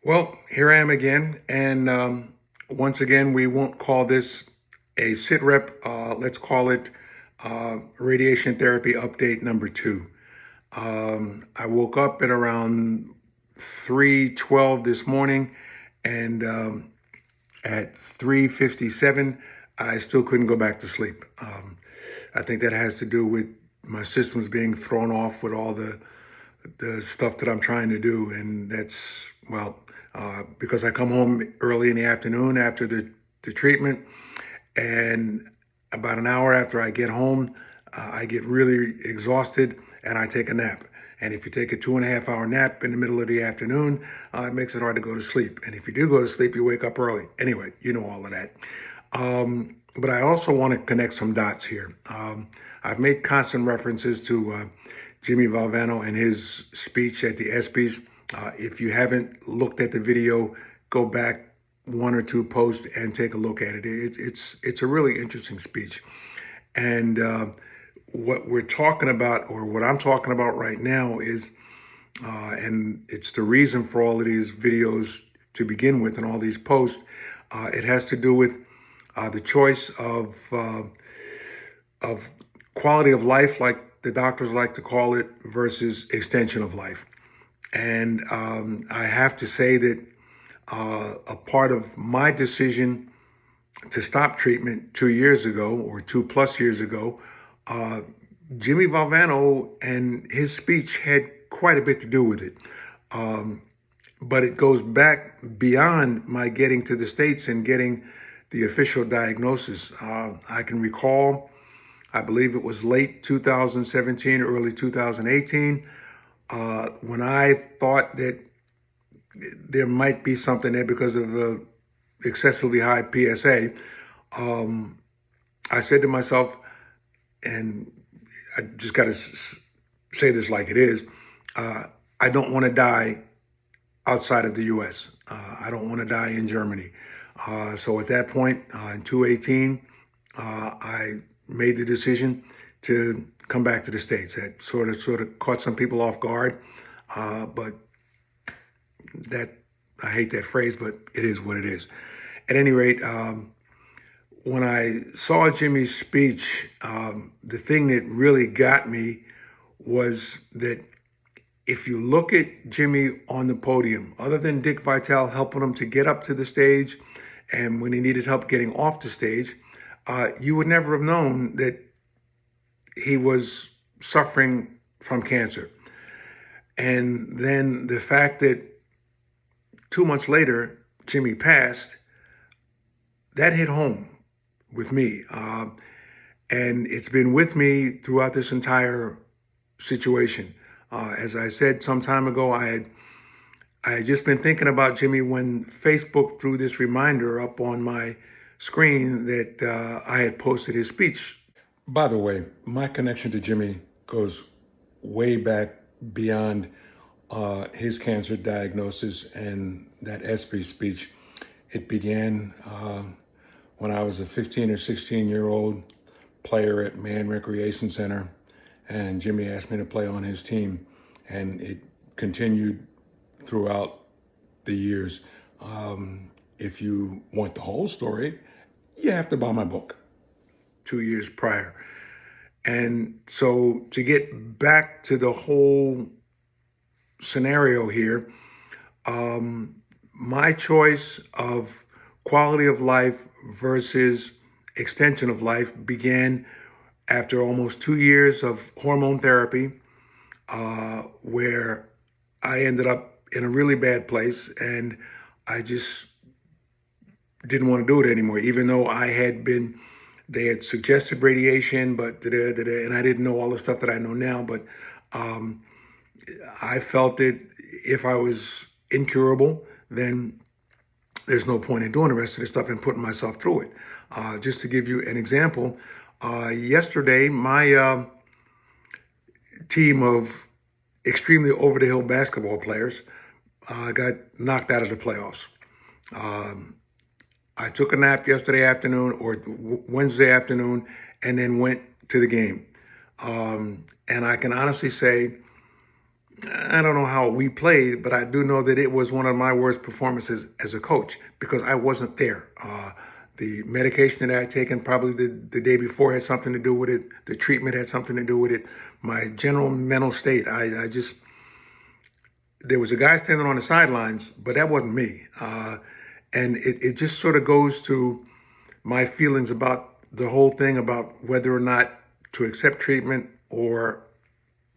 Well, here I am again, and once again, we won't call this a sit rep. Let's call it radiation therapy update number two. I woke up at around 3:12 this morning, and at 3:57, I still couldn't go back to sleep. I think that has to do with my systems being thrown off with all the stuff that I'm trying to do, and that's because I come home early in the afternoon after the treatment, and about an hour after I get home, I get really exhausted and I take a nap. And if you take a 2.5 hour nap in the middle of the afternoon, it makes it hard to go to sleep. And if you do go to sleep, you wake up early. Anyway, you know all of that. But I also want to connect some dots here. I've made constant references to Jimmy Valvano and his speech at the ESPYs. If you haven't looked at the video, go back one or two posts and take a look at it. It's a really interesting speech. And what we're talking about, or what I'm talking about right now is, and it's the reason for all of these videos to begin with and all these posts, it has to do with the choice of quality of life, like the doctors like to call it, versus extension of life. And I have to say that a part of my decision to stop treatment 2 years ago, or 2+ years ago, Jimmy Valvano and his speech had quite a bit to do with it. But it goes back beyond my getting to the States and getting the official diagnosis. I can recall, I believe it was late 2017, early 2018, when I thought that there might be something there because of the excessively high PSA. I said to myself, and I just got to say this like it is, I don't want to die outside of the U.S. I don't want to die in Germany. So at that point, in 2018, I made the decision to come back to the States. That sort of caught some people off guard, but that, I hate that phrase, but it is what it is. At any rate, when I saw Jimmy's speech, the thing that really got me was that if you look at Jimmy on the podium, other than Dick Vitale helping him to get up to the stage, and when he needed help getting off the stage, you would never have known that he was suffering from cancer. And then the fact that 2 months later, Jimmy passed, that hit home with me. And it's been with me throughout this entire situation. As I said some time ago, I had just been thinking about Jimmy when Facebook threw this reminder up on my screen that I had posted his speech. By the way, my connection to Jimmy goes way back beyond his cancer diagnosis and that ESPY speech. It began when I was a 15 or 16-year-old player at Mann Recreation Center, and Jimmy asked me to play on his team, and it continued throughout the years. If you want the whole story, you have to buy my book 2 years prior. And so to get back to the whole scenario here, my choice of quality of life versus extension of life began after almost 2 years of hormone therapy, where I ended up in a really bad place, and I just didn't want to do it anymore, even though they had suggested radiation, but and I didn't know all the stuff that I know now, but I felt that if I was incurable, then there's no point in doing the rest of this stuff and putting myself through it. Just to give you an example, yesterday, my team of extremely over-the-hill basketball players got knocked out of the playoffs. I took a nap yesterday afternoon or Wednesday afternoon and then went to the game. And I can honestly say I don't know how we played, but I do know that it was one of my worst performances as a coach because I wasn't there. The medication that I had taken probably the day before had something to do with it. The treatment had something to do with it. My general mental state, I just, there was a guy standing on the sidelines, but that wasn't me. And it just sort of goes to my feelings about the whole thing about whether or not to accept treatment or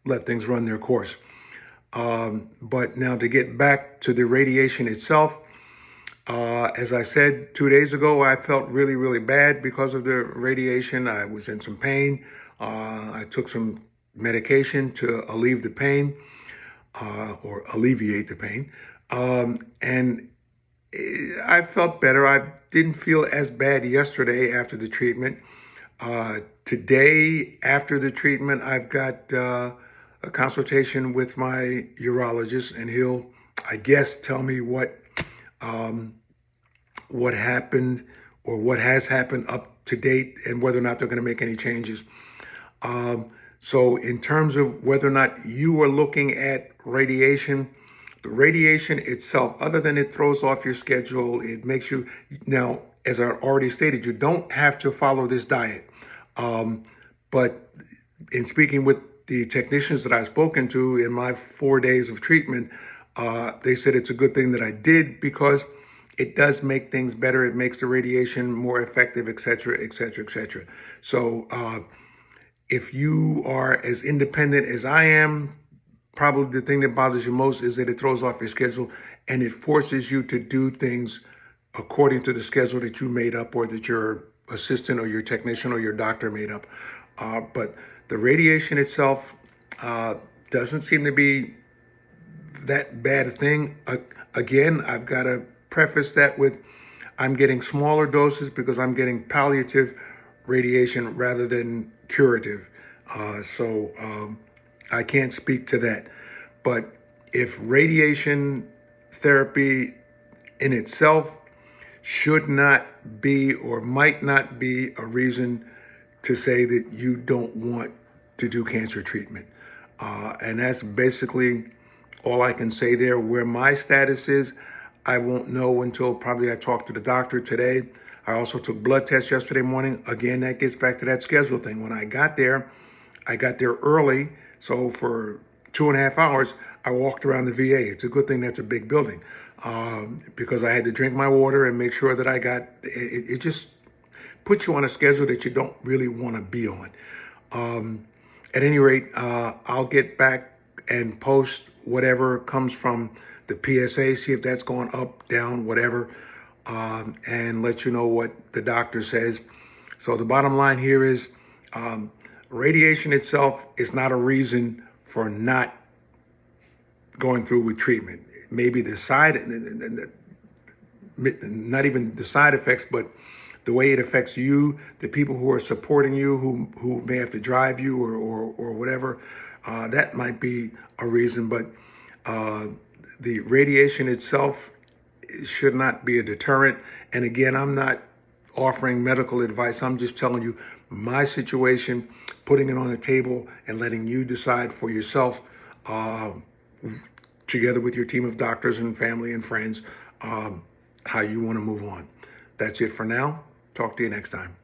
let things run their course. But now to get back to the radiation itself, as I said 2 days ago, I felt really, really bad because of the radiation. I was in some pain. I took some medication to alleviate the pain, or alleviate the pain. And I felt better. I didn't feel as bad yesterday after the treatment. Today, after the treatment, I've got a consultation with my urologist, and he'll, I guess, tell me what happened or what has happened up to date, and whether or not they're going to make any changes. So, in terms of whether or not you are looking at radiation, the radiation itself, other than it throws off your schedule, it makes you, now, as I already stated, you don't have to follow this diet. But in speaking with the technicians that I've spoken to in my 4 days of treatment, they said it's a good thing that I did because it does make things better. It makes the radiation more effective, et cetera, et cetera, et cetera. So if you are as independent as I am, probably the thing that bothers you most is that it throws off your schedule and it forces you to do things according to the schedule that you made up, or that your assistant or your technician or your doctor made up. But the radiation itself doesn't seem to be that bad a thing. Again, I've got to preface that with I'm getting smaller doses because I'm getting palliative radiation rather than curative. So I can't speak to that. But if radiation therapy in itself should not be or might not be a reason to say that you don't want to do cancer treatment. And that's basically all I can say there. Where my status is, I won't know until probably I talk to the doctor today. I also took blood tests yesterday morning. Again, that gets back to that schedule thing. When I got there early. So for 2.5 hours, I walked around the VA. It's a good thing that's a big building, because I had to drink my water and make sure that I got, it just puts you on a schedule that you don't really want to be on. At any rate, I'll get back and post whatever comes from the PSA, see if that's going up, down, whatever, and let you know what the doctor says. So the bottom line here is radiation itself is not a reason for not going through with treatment. Maybe the side, not even the side effects, but the way it affects you, the people who are supporting you, who may have to drive you or whatever, that might be a reason. But the radiation itself should not be a deterrent. And again, I'm not offering medical advice. I'm just telling you my situation, putting it on the table and letting you decide for yourself, together with your team of doctors and family and friends, how you want to move on. That's it for now. Talk to you next time.